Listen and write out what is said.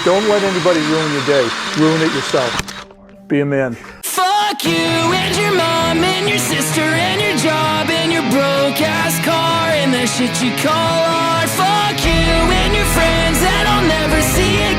Don't let anybody ruin your day. Ruin it yourself. Be a man. Fuck you and your mom and your sister and your job and your broke ass car and the shit you call art. Fuck you and your friends that I'll never see again.